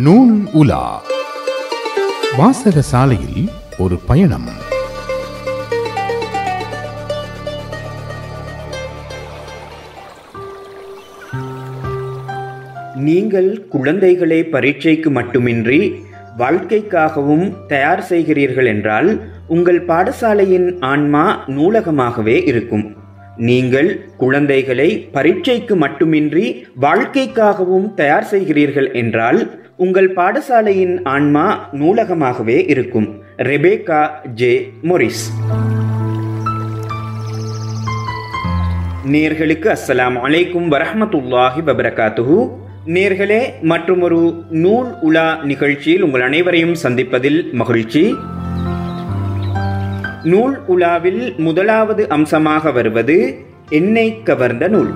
நூல் உலா வாசக சாலையில் ஒரு பயணம். நீங்கள் குழந்தைகளை பரீட்சைக்கு மட்டுமின்றி வாழ்க்கைக்காகவும் தயார் செய்கிறீர்கள் என்றால் உங்கள் பாடசாலையின் ஆன்மா நூலகமாகவே இருக்கும். நீங்கள் குழந்தைகளை பரீட்சைக்கு மட்டுமின்றி வாழ்க்கைக்காகவும் தயார் செய்கிறீர்கள் என்றால் உங்கள் பாடசாலையின் ஆன்மா நூலகமாகவே இருக்கும். Rebecca J Morris. நேர்களுக்கு அஸ்ஸலாமு அலைக்கும் வரஹ்மத்துல்லாஹி வபரகாத்துஹு. நேர்களே, மற்றும் ஒரு நூல் உலா நிகழ்ச்சியில் உங்கள் அனைவரையும் சந்திப்பதில் மகிழ்ச்சி. நூல் உலாவில் முதலாவது அம்சமாக வருவது என்னை கவர்ந்த நூல்.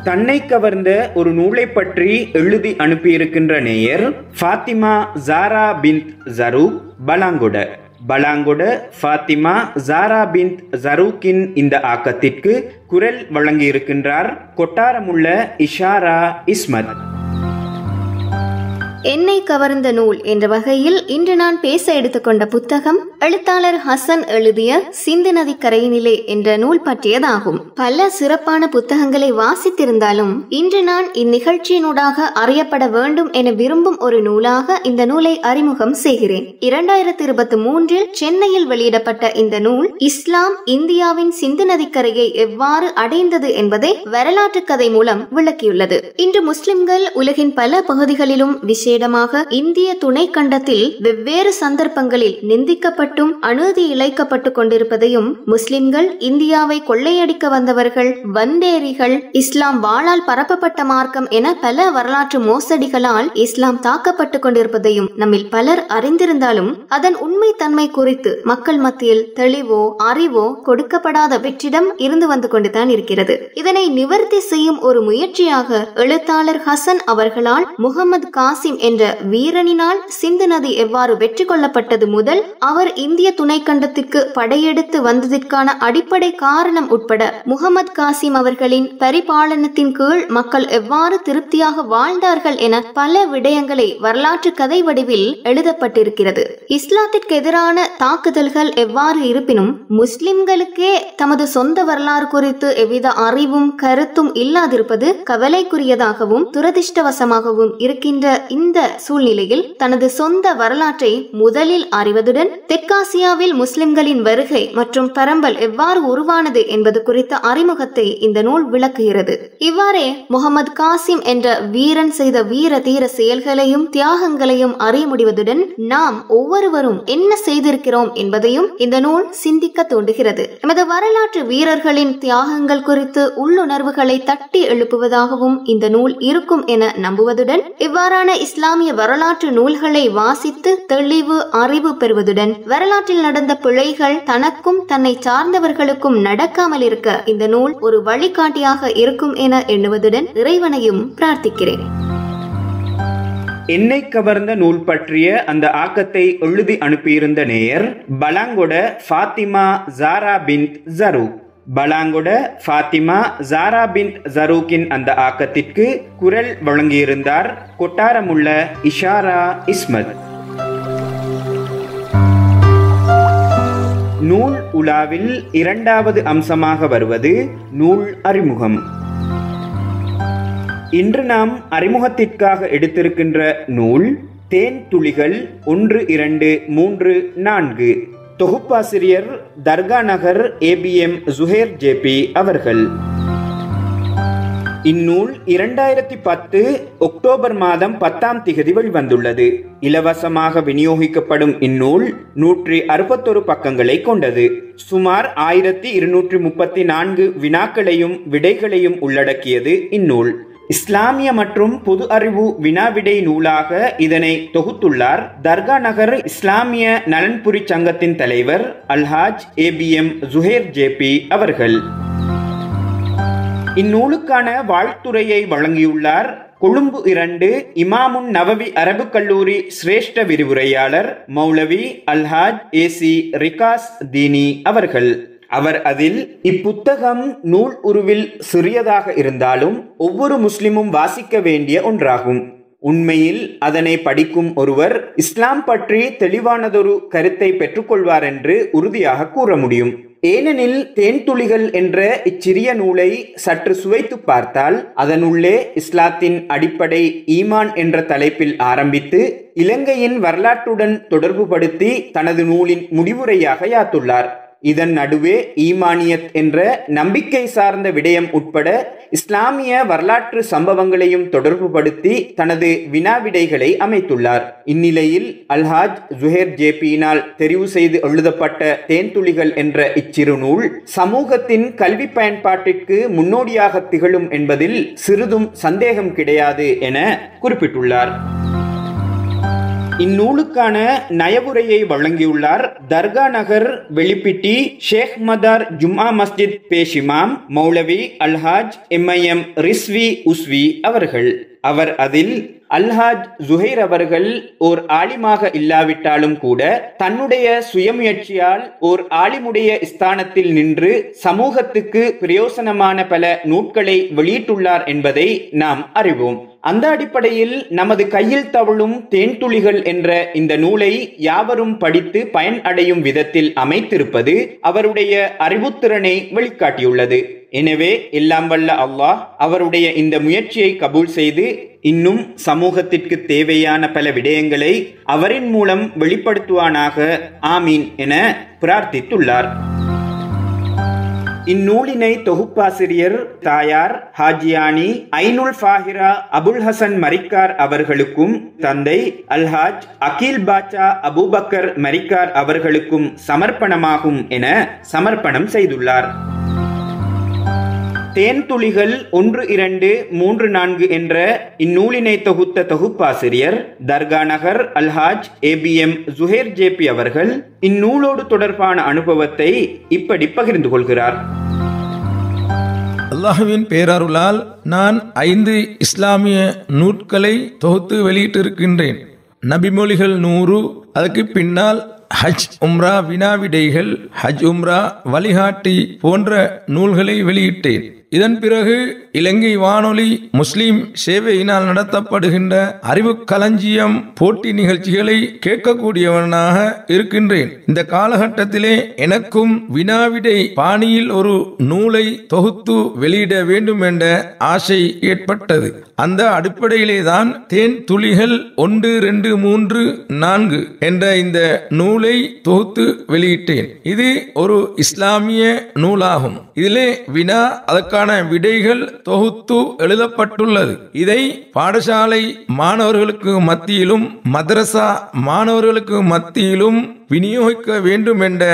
தன்னை கவர்ந்த ஒரு நூலை பற்றி எழுதி அனுப்பியிருக்கின்ற நேயர் ஃபாத்திமா ஜாரா பின்த் ஜரூக், பலாங்கொட ஃபாத்திமா ஜாரா பின்த் ஜரூக்கின் இந்த ஆக்கத்திற்கு குரல் வழங்கியிருக்கின்றார் கொட்டாரமுள்ள இஷாரா இஸ்மத். என்னை கவர்ந்த நூல் என்ற வகையில் இன்று நான் பேச எடுத்துக்கொண்ட புத்தகம் எழுத்தாளர் ஹசன் எழுதிய சிந்து நதி கரையினிலே என்ற நூல் பற்றியதாகும். பல சிறப்பான புத்தகங்களை வாசித்திருந்தாலும் இன்று நான் இந்நிகழ்ச்சியினூடாக அறியப்பட வேண்டும் என விரும்பும் ஒரு நூலாக இந்த நூலை அறிமுகம் செய்கிறேன். 2023 சென்னையில் வெளியிடப்பட்ட இந்த நூல் இஸ்லாம் இந்தியாவின் சிந்து நதிக்கரையை எவ்வாறு அடைந்தது என்பதை வரலாற்று கதை மூலம் விளக்கியுள்ளது. இன்று முஸ்லிம்கள் உலகின் பல பகுதிகளிலும் விசேடமாக இந்திய துணை கண்டத்தில் வெவ்வேறு சந்தர்ப்பங்களில் நிந்திக்கப்பட்டும் அநீதி இழைக்கப்பட்டு கொண்டிருப்பதையும், முஸ்லிம்கள் இந்தியாவை கொள்ளையடிக்க வந்தவர்கள், வந்தேரிகள், இஸ்லாம் வாளால் பரப்பப்பட்ட மார்க்கம் என பல வரலாற்று மோசடிகளால் இஸ்லாம் தாக்கப்பட்டு கொண்டிருப்பதையும் நம்மில் பலர் அறிந்திருந்தாலும் அதன் உண்மை தன்மை குறித்து மக்கள் மத்தியில் தெளிவோ அறிவோ கொடுக்கப்படாத வெற்றிடம் இருந்து வந்து கொண்டுதான் இருக்கிறது. இதனை நிவர்த்தி செய்யும் ஒரு முயற்சியாக எழுத்தாளர் ஹசன் அவர்களால் முகமது காசிம் என்ற வீரனினால் சிந்து நதி எவ்வாறு வெற்றி கொள்ளப்பட்டது முதல் அவர் இந்திய துணைக்கண்டத்திற்கு படையெடுத்து வந்ததற்கான அடிப்படை காரணம் உட்பட முகமது காசிம் அவர்களின் பரிபாலனத்தின் கீழ் மக்கள் எவ்வாறு திருப்தியாக வாழ்ந்தார்கள் என பல விடயங்களை வரலாற்று கதை வடிவில் எழுதப்பட்டிருக்கிறது. இஸ்லாத்திற்கு எதிரான தாக்குதல்கள் எவ்வாறு இருப்பினும் முஸ்லிம்களுக்கே தமது சொந்த வரலாறு குறித்து எவ்வித அறிவும் கருத்தும் இல்லாதிருப்பது கவலைக்குரியதாகவும் துரதிர்ஷ்டவசமாகவும் இருக்கின்ற இந்த சூழ்நிலையில் தனது சொந்த வரலாற்றை முதலில் அறிவதுடன் தெற்காசியாவில் முஸ்லிம்களின் வருகை மற்றும் பரம்பல் எவ்வாறு உருவானது என்பது குறித்த அறிமுகத்தை இந்த நூல் விளக்குகிறது. இவ்வாறே முகமது காசிம் என்ற வீரன் செய்த வீர தீர செயல்களையும் தியாகங்களையும் அறிய முடிவதுடன் நாம் ஒவ்வொருவரும் என்ன செய்திருக்கிறோம் என்பதையும் இந்த நூல் சிந்திக்க தூண்டுகிறது. எமது வரலாற்று வீரர்களின் தியாகங்கள் குறித்து உள்ளுணர்வுகளை தட்டி எழுப்புவதாகவும் இந்த நூல் இருக்கும் என நம்புவதுடன் இவ்வாறான இஸ்லாமிய வரலாற்று நூல்களை வாசித்து தெளிவு அறிவு பெறுவதுடன் வரலாற்றில் நடந்த பிழைகள் தனக்கும் தன்னை சார்ந்தவர்களுக்கும் நடக்காமல் இருக்க இந்த நூல் ஒரு வழிகாட்டியாக இருக்கும் என எண்ணுவதுடன் இறைவனையும் பிரார்த்திக்கிறேன். என்னை கவர்ந்த நூல் பற்றிய அந்த ஆக்கத்தை எழுதி அனுப்பியிருந்த நேயர் பலாங்கொட ஃபாத்திமா ஜாரா பின்த் ஜரூக். பலாங்கொட ஃபாத்திமா ஜாரா பின்த் ஜரூக்கின் அந்த ஆக்கத்திற்கு குரல் வழங்கியிருந்தார் கொட்டாரமுள்ள இஷாரா இஸ்மத். நூல் உலாவில் இரண்டாவது அம்சமாக வருவது நூல் அறிமுகம். இன்று நாம் அறிமுகத்திற்காக எடுத்திருக்கின்ற நூல் தேன் துளிகள் 1, 2, 3, 4. தொகுப்பாசிரியர் தர்கா நகர் ABM ஜுஹேர் JP அவர்கள். இந்நூல் 2010 அக்டோபர் மாதம் 10ஆம் திகதி வெளிவந்துள்ளது. இலவசமாக விநியோகிக்கப்படும் இந்நூல் 161 பக்கங்களை கொண்டது. சுமார் 1234 வினாக்களையும் விடைகளையும் உள்ளடக்கியது இந்நூல். இஸ்லாமிய மற்றும் பொது அறிவு வினாவிடை நூலாக இதனை தொகுத்துள்ளார் தர்கா நகர் இஸ்லாமிய நலன்புரி சங்கத்தின் தலைவர் அல்ஹாஜ் ABM ஜுஹேர் JP அவர்கள். இந்நூலுக்கான வாழ்த்துரையை வழங்கியுள்ளார் கொழும்பு 2 இமாமுன் நவவி அரபு கல்லூரி சிரேஷ்ட விரிவுரையாளர் மௌலவி அல்ஹாஜ் AC ரிகாஸ் தீனி அவர்கள். அவர் அதில் இப்புத்தகம் நூல் உருவில் சிறியதாக இருந்தாலும் ஒவ்வொரு முஸ்லிமும் வாசிக்க வேண்டிய ஒன்றாகும். உண்மையில் அதனை படிக்கும் ஒருவர் இஸ்லாம் பற்றி தெளிவானதொரு கருத்தை பெற்றுக்கொள்வார் என்று உறுதியாக கூற முடியும். ஏனெனில் தேன்துளிகள் என்ற இச்சிறிய நூலை சற்று சுவைத்து பார்த்தால் அதனுள்ளே இஸ்லாத்தின் அடிப்படை ஈமான் என்ற தலைப்பில் ஆரம்பித்து இலங்கையின் வரலாற்றுடன் தொடர்புபடுத்தி தனது நூலின் முடிவுரையாக யாத்துள்ளார். இதன் நடுவே ஈமானியத் என்ற நம்பிக்கை சார்ந்த விடயம் உட்பட இஸ்லாமிய வரலாற்று சம்பவங்களையும் தொடர்புபடுத்தி தனது வினாவிடைகளை அமைத்துள்ளார். இந்நிலையில் அல்ஹாஜ் ஜுஹேர் ஜேபியினால் தெரிவு செய்து எழுதப்பட்ட தேன்துளிகள் என்ற இச்சிறு நூல் சமூகத்தின் கல்வி பயன்பாட்டிற்கு முன்னோடியாக திகழும் என்பதில் சிறிதும் சந்தேகம் கிடையாது என குறிப்பிட்டுள்ளார். இந்நூலுக்கான நயவுரையை வழங்கியுள்ளார் தர்கா நகர் வெளிப்பிட்டி ஷேக் மதார் ஜும்ஆ மஸ்ஜித் பேஷிமாம் மௌலவி அல்ஹாஜ் MIM ரிஸ்வி உஸ்வி அவர்கள். அவர் அதில் அல்ஹாஜ் ஜுஹைர் அவர்கள் ஓர் ஆலிமாக இல்லாவிட்டாலும் கூட தன்னுடைய சுயமுயற்சியால் ஓர் ஆலிமுடைய ஸ்தானத்தில் நின்று சமூகத்துக்கு பிரயோசனமான பல நூட்களை வெளியிட்டுள்ளார் என்பதை நாம் அறிவோம். அந்த அடிப்படையில் நமது கையில் தவழும் தேன்துளிகள் என்ற இந்த நூலை யாவரும் படித்து பயன் அடையும் விதத்தில் அமைத்திருப்பது அவருடைய அறிவுத்திறனை வெளிக்காட்டியுள்ளது. எனவே எல்லாம் வல்ல அல்லாஹ் அவருடைய இந்த முயற்சியை கபூல் செய்து இன்னும் சமூகத்திற்கு தேவையான பல விடயங்களை அவரின் மூலம் வெளிப்படுத்துவானாக, ஆமீன் என பிரார்த்தித்துள்ளார். இந்நூலினை தொகுப்பாசிரியர் தாயார் ஹாஜியானி ஐனுல் ஃபாஹிரா அபுல் ஹசன் மரிக்கார் அவர்களுக்கும் தந்தை அல்ஹாஜ் அகில் பாட்சா அபூபக்கர் மரிக்கார் அவர்களுக்கும் சமர்ப்பணமாகும் என சமர்ப்பணம் செய்துள்ளார். தேன்துளிகள் 1, 2, 3, 4 என்ற இந்நூலினை தொகுத்த தொகுப்பாசிரியர் தர்கா நகர் அல்ஹாஜ் ABM ஜுஹேர் JP அவர்கள் இந்நூலோடு தொடர்பான அனுபவத்தை இப்படி பகிர்ந்து கொள்கிறார். அல்லாஹ்வின் பேரருளால் நான் 5 இஸ்லாமிய நூட்களை தொகுத்து வெளியிட்டிருக்கின்றேன். நபிமொழிகள் 100, அதற்கு பின்னால் ஹஜ் உம்ரா வினாவிடைகள், ஹஜ் உம்ரா வழிகாட்டி போன்ற நூல்களை வெளியிட்டேன். இதன் பிறகு இலங்கை வானொலி முஸ்லிம் சேவையினால் நடத்தப்படுகின்ற அறிவு களஞ்சியம் போட்டி நிகழ்ச்சிகளை கேட்கக்கூடியவனாக இருக்கின்றேன். இந்த காலகட்டத்திலே எனக்கும் வினாவிடை பாணியில் ஒரு நூலை தொகுத்து வெளியிட வேண்டும் என்ற ஆசை ஏற்பட்டது. அந்த அடிப்படையிலே தான் தேன் துளிகள் 1, 2, 3, 4 என்ற இந்த நூலை தொகுத்து வெளியிட்டேன். இது ஒரு இஸ்லாமிய நூலாகும். இதிலே வினா அதற்கான விடைகள் தொகுத்து எழுதப்பட்டுள்ளது. இதை பாடசாலை மாணவர்களுக்கு மத்தியிலும் மதரசா மாணவர்களுக்கு மத்தியிலும் விநியோகிக்க வேண்டும் என்ற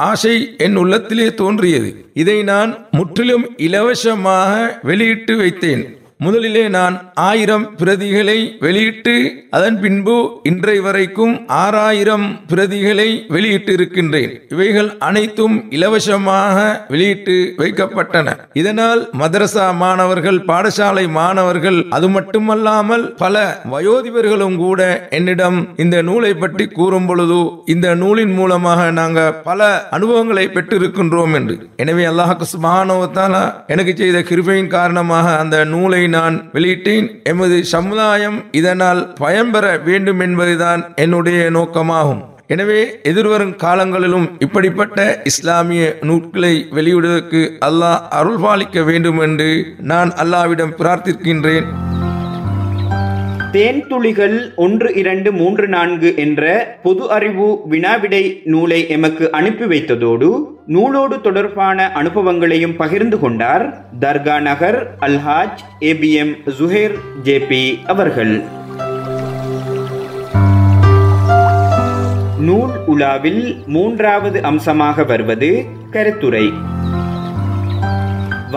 ஆசை என் உள்ளத்திலே தோன்றியது. இதை நான் முற்றிலும் இலவசமாக வெளியிட்டு வைத்தேன். முதலிலே நான் 1000 பிரதிகளை வெளியிட்டு அதன் பின்பு இன்றைய வரைக்கும் 6000 பிரதிகளை வெளியிட்டு இருக்கின்றேன். இவைகள் அனைத்தும் இலவசமாக வெளியிட்டு வைக்கப்பட்டன. இதனால் மதரசா மாணவர்கள், பாடசாலை மாணவர்கள், அது மட்டுமல்லாமல் பல வயோதிபர்களும் கூட என்னிடம் இந்த நூலை பற்றி கூறும் பொழுது இந்த நூலின் மூலமாக நாங்கள் பல அனுபவங்களை பெற்றிருக்கின்றோம் என்று. எனவே அல்லாஹ் சுப்ஹானஹு வ தஆலா எனக்கு செய்த கிருபையின் காரணமாக அந்த நூலை நான் வெளியிட்டேன். எமது சமுதாயம் இதனால் பயன்பெற வேண்டும் என்பதுதான் என்னுடைய நோக்கமாகும். எனவே எதிர்வரும் காலங்களிலும் இப்படிப்பட்ட இஸ்லாமிய நூல்களை வெளியிடுவதற்கு அல்லாஹ் அருள்பாலிக்க வேண்டும் என்று நான் அல்லாஹ்விடம் பிரார்த்திக்கின்றேன். தேன்துளிகள் 1, 2, 3, 4 என்ற பொது அறிவு வினாவிடை நூலை எமக்கு அனுப்பி வைத்ததோடு நூலோடு தொடர்பான அனுபவங்களையும் பகிர்ந்து கொண்டார் தர்கா நகர் அல்ஹாஜ் ABM ஜுஹேர் JP அவர்கள். நூல் உலாவில் 3வது அம்சமாக வருவது கருத்துரை.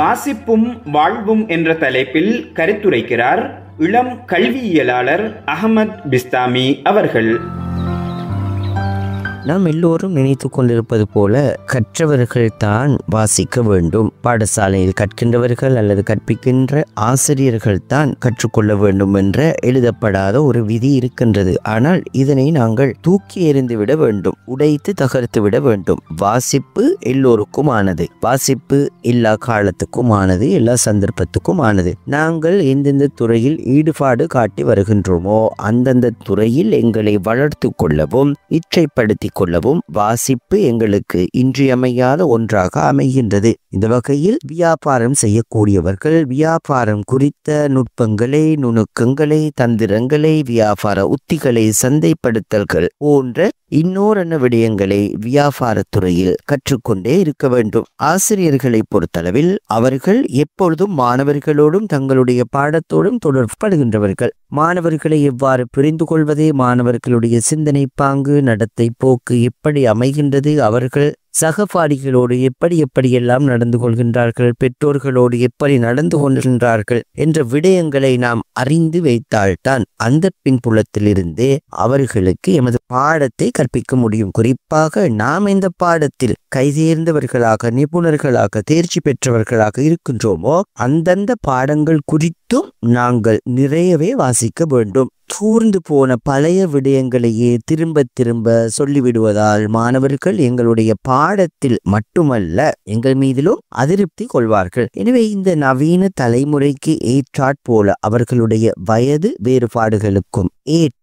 வாசிப்பும் வாழ்வும் என்ற தலைப்பில் கருத்துரைக்கிறார் இளம் கல்வியியலாளர் அஹமத் பிஸ்தாமி அவர்கள். நாம் எல்லோரும் நினைத்து கொண்டிருப்பது போல கற்றவர்கள் தான் வாசிக்க வேண்டும், பாடசாலையில் கற்கின்றவர்கள் அல்லது கற்பிக்கின்ற ஆசிரியர்கள் தான் கற்றுக்கொள்ள வேண்டும் என்ற எழுதப்படாத ஒரு விதி இருக்கின்றது. ஆனால் இதனை நாங்கள் தூக்கி எறிந்து விட வேண்டும், உடைத்து தகர்த்து விட வேண்டும். வாசிப்பு எல்லோருக்கும் ஆனது, வாசிப்பு எல்லா காலத்துக்கும் ஆனது, எல்லா சந்தர்ப்பத்துக்கும் ஆனது. நாங்கள் எந்தெந்த துறையில் ஈடுபாடு காட்டி வருகின்றோமோ அந்தந்த துறையில் எங்களை வளர்த்து கொள்ளவும் இச்சைப்படுத்திக் கொள்ளவும் வாசிப்பு எங்களுக்கு இன்றியமையாத ஒன்றாக அமைகின்றது. இந்த வகையில் வியாபாரம் செய்யக்கூடியவர்கள் வியாபாரம் குறித்த நுட்பங்களை, நுணுக்கங்களை, தந்திரங்களை, வியாபார உத்திகளை, சந்தைப்படுத்தல்கள் போன்ற இன்னோரன்ன விடயங்களை வியாபாரத்துறையில் கற்றுக்கொண்டே இருக்க வேண்டும். ஆசிரியர்களை பொறுத்தளவில் அவர்கள் எப்பொழுதும் மாணவர்களோடும் தங்களுடைய பாடத்தோடும் தொடர்புபடுகின்றவர்கள். மாணவர்களை எவ்வாறு புரிந்து கொள்வது, மாணவர்களுடைய சிந்தனை பாங்கு, நடத்தை போக்கு எப்படி அமைகின்றது, அவர்கள் சகபாடிகளோடு எப்படியெல்லாம் நடந்து கொள்கின்றார்கள், பெற்றோர்களோடு எப்படி நடந்து கொள்கின்றார்கள் என்ற விடயங்களை நாம் அறிந்து வைத்தால்தான் அந்த பின்புலத்திலிருந்தே அவர்களுக்கு எமது பாடத்தை கற்பிக்க முடியும். குறிப்பாக நாம் இந்த பாடத்தில் கைதேர்ந்தவர்களாக, நிபுணர்களாக, தேர்ச்சி பெற்றவர்களாக இருக்கின்றோமோ அந்தந்த பாடங்கள் குறித்தும் நாங்கள் நிறையவே வாசிக்க வேண்டும். கூர்ந்து போன பழைய விடயங்களையே திரும்ப திரும்ப சொல்லிவிடுவதால் மாணவர்கள் எங்களுடைய பாடத்தில் மட்டுமல்ல எங்கள் மீதிலும் அதிருப்தி கொள்வார்கள். எனவே இந்த நவீன தலைமுறைக்கு ஏற்றாற்போல அவர்களுடைய வயது வேறுபாடுகளுக்கும் ஏற்ப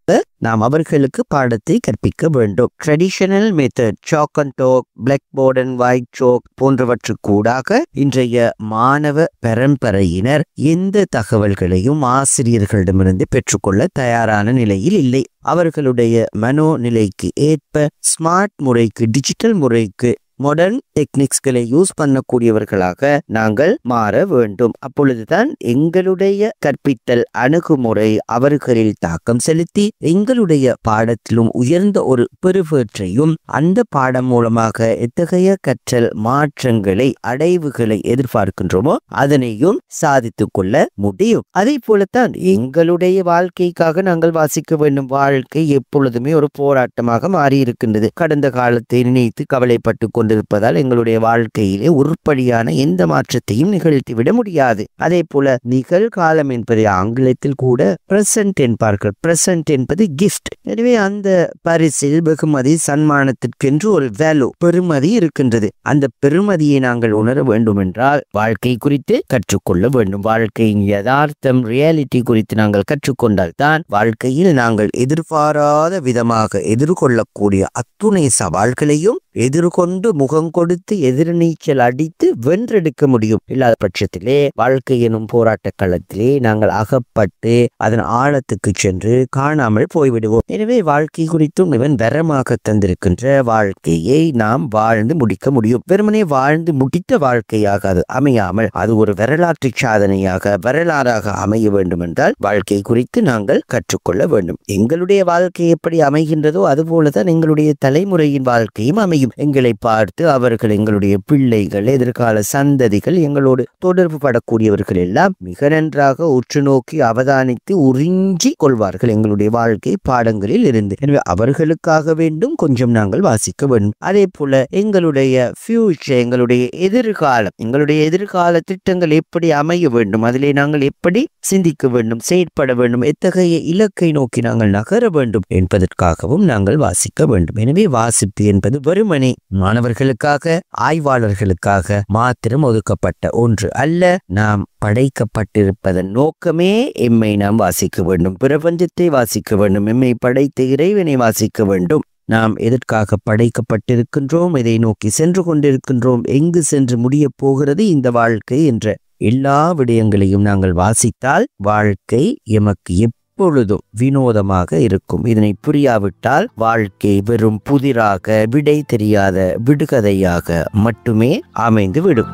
நாம் அவர்களுக்கு பாடத்தை கற்பிக்க வேண்டும். Traditional method, chalk and talk, blackboard and white chalk போன்றவற்றுக்கூடாக இன்றைய மாணவ பரம்பரையினர் எந்த தகவல்களையும் ஆசிரியர்களிடமிருந்து பெற்றுக்கொள்ள தயாரான நிலையில் இல்லை. அவர்களுடைய மனோநிலைக்கு ஏற்ப ஸ்மார்ட் முறைக்கு, டிஜிட்டல் முறைக்கு, மாடர்ன் டெக்னிக்ஸ்களை யூஸ் பண்ணக்கூடியவர்களாக நாங்கள் மாற வேண்டும். அப்பொழுதுதான் எங்களுடைய கற்பித்தல் அணுகுமுறை அவர்களில் தாக்கம் செலுத்தி எங்களுடைய பாடத்திலும் உயர்ந்த ஒரு பெருவேற்றையும் அந்த பாடம் மூலமாக எத்தகைய கற்றல் மாற்றங்களை, அடைவுகளை எதிர்பார்க்கின்றோமோ அதனையும் சாதித்துக் கொள்ள முடியும். அதே போலத்தான் எங்களுடைய வாழ்க்கைக்காக நாங்கள் வாசிக்க வேண்டும். வாழ்க்கை எப்பொழுதுமே ஒரு போராட்டமாக மாறி இருக்கின்றது. கடந்த காலத்தை நினைத்து கவலைப்பட்டு கொண்டிருப்பதால் எங்களுடைய வாழ்க்கையிலே உருப்படியான எந்த மாற்றத்தையும் நிகழ்த்திவிட முடியாது. அதே போல நிகழ்காலம் என்பதை ஆங்கிலத்தில் கூட பிரசன்ட் என்பார்கள். பிரசன்ட் என்பது கிஃப்ட். எனவே அந்த பரிசில், வெகுமதி, சன்மானத்திற்கென்று ஒரு வேல்யூ, பெருமதி இருக்கின்றது. அந்த பெருமதியை நாங்கள் உணர வேண்டும் என்றால் வாழ்க்கை குறித்து கற்றுக்கொள்ள வேண்டும். வாழ்க்கையின் யதார்த்தம், ரியாலிட்டி குறித்து நாங்கள் கற்றுக்கொண்டால் தான் வாழ்க்கையில் நாங்கள் எதிர்பாராத விதமாக எதிர்கொள்ளக்கூடிய அத்துணை சவால்களையும் எதிர்கொண்டு முகம் கொடுத்து எதிர்நீச்சல் அடித்து வென்றெடுக்க முடியும். இல்லாத பட்சத்திலே வாழ்க்கை எனும் போராட்ட களத்திலே நாங்கள் அகப்பட்டு அதன் ஆழத்துக்கு சென்று காணாமல் போய்விடுவோம். எனவே வாழ்க்கை குறித்தும் இவன் வரமாக தந்திருக்கின்ற வாழ்க்கையை நாம் வாழ்ந்து முடிக்க முடியும். வெறுமனே வாழ்ந்து முடித்த வாழ்க்கையாக அது அமையாமல் அது ஒரு வரலாற்று சாதனையாக, வரலாறாக அமைய வேண்டும் என்றால் வாழ்க்கை குறித்து நாங்கள் கற்றுக்கொள்ள வேண்டும். எங்களுடைய வாழ்க்கை எப்படி அமைகின்றதோ அதுபோலதான் எங்களுடைய தலைமுறையின் வாழ்க்கையும் அமையும். எங்களை பார்த்து அவர்கள், எங்களுடைய பிள்ளைகள், எதிர்கால சந்ததிகள், எங்களோடு தொடர்பு படக்கூடியவர்கள் எல்லாம் மிக நன்றாக உற்று நோக்கி அவதானித்து உறிஞ்சி கொள்வார்கள் எங்களுடைய வாழ்க்கை பாடங்களில் இருந்து. எனவே அவர்களுக்காக வேண்டும் கொஞ்சம் நாங்கள் வாசிக்க வேண்டும். அதே போல எங்களுடைய ஃபியூச்சர், எங்களுடைய எதிர்கால திட்டங்கள் எப்படி அமைய வேண்டும், அதிலே நாங்கள் எப்படி சிந்திக்க வேண்டும், செயற்பட வேண்டும், எத்தகைய இலக்கை நோக்கி நாங்கள் நகர வேண்டும் என்பதற்காகவும் நாங்கள் வாசிக்க வேண்டும். எனவே வாசிப்பு என்பது வெறுமனே மாணவர்களுக்காக, ஆய்வாளர்களுக்காக மாத்திரம் ஒதுக்கப்பட்ட ஒன்று அல்ல. நாம் படைக்கப்பட்டிருப்பதன் நோக்கமே எம்மை நாம் வாசிக்க வேண்டும், பிரபஞ்சத்தை வாசிக்க வேண்டும், எம்மை படைத்த இறைவனை வாசிக்க வேண்டும். நாம் எதற்காக படைக்கப்பட்டிருக்கின்றோம், இதை நோக்கி சென்று கொண்டிருக்கின்றோம், எங்கு சென்று முடிய போகிறது இந்த வாழ்க்கை என்ற எல்லா விடயங்களையும் நாங்கள் வாசித்தால் வாழ்க்கை எமக்கு எப்பொழுதும் வினோதமாக இருக்கும். இதனை புரியாவிட்டால் வாழ்க்கை வெறும் புதிராக, விடை தெரியாத விடுகதையாக மட்டுமே அமைந்து விடும்.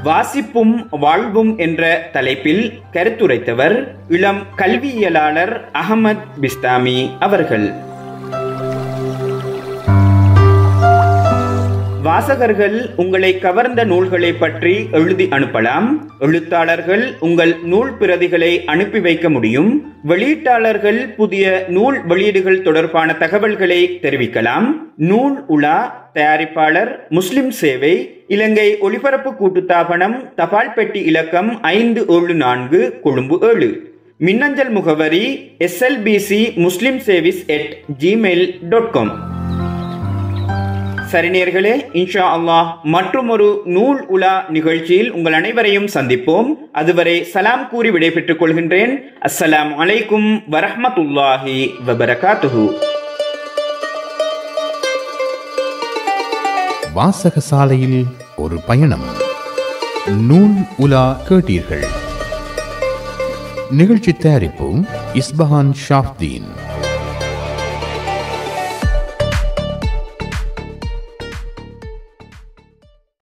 வாசிப்பும் வாழ்வும் என்ற தலைப்பில் கருத்துரைத்தவர் இளம் கல்வியலாளர் அகமது பிஸ்தாமி அவர்கள். வாசகர்கள் உங்களை கவர்ந்த நூல்களை பற்றி எழுதி அனுப்பலாம். எழுத்தாளர்கள் உங்கள் நூல் பிரதிகளை அனுப்பி வைக்க முடியும். வெளியீட்டாளர்கள் புதிய நூல் வெளியீடுகள் தொடர்பான தகவல்களை தெரிவிக்கலாம். நூல் உலா, தயாரிப்பாளர் முஸ்லிம் சேவை, இலங்கை ஒலிபரப்பு கூட்டுத்தாபனம், தபால் பெட்டி இலக்கம் 574, கொழும்பு 7. மின்னஞ்சல் முகவரி slbcmuslimservice@gmail.com. சரி நேயர்களே, இன்ஷா அல்லாஹ் மற்றுமொரு நூல் உலா நிகழ்ச்சியில் உங்கள் அனைவரையும் சந்திப்போம். அதுவரை சலாம் கூறி விடைபெற்றுக் கொள்கின்றேன். அஸ்ஸலாமு அலைக்கும் வரஹ்மத்துல்லாஹி வபரகாத்துஹு. வாசகசாலையில் ஒரு பயணம். நூல் உலா கேட்டீர்கள். நிகழ்ச்சி தயாரிப்பு இஸ்பஹான் ஷாஃப்தீன்.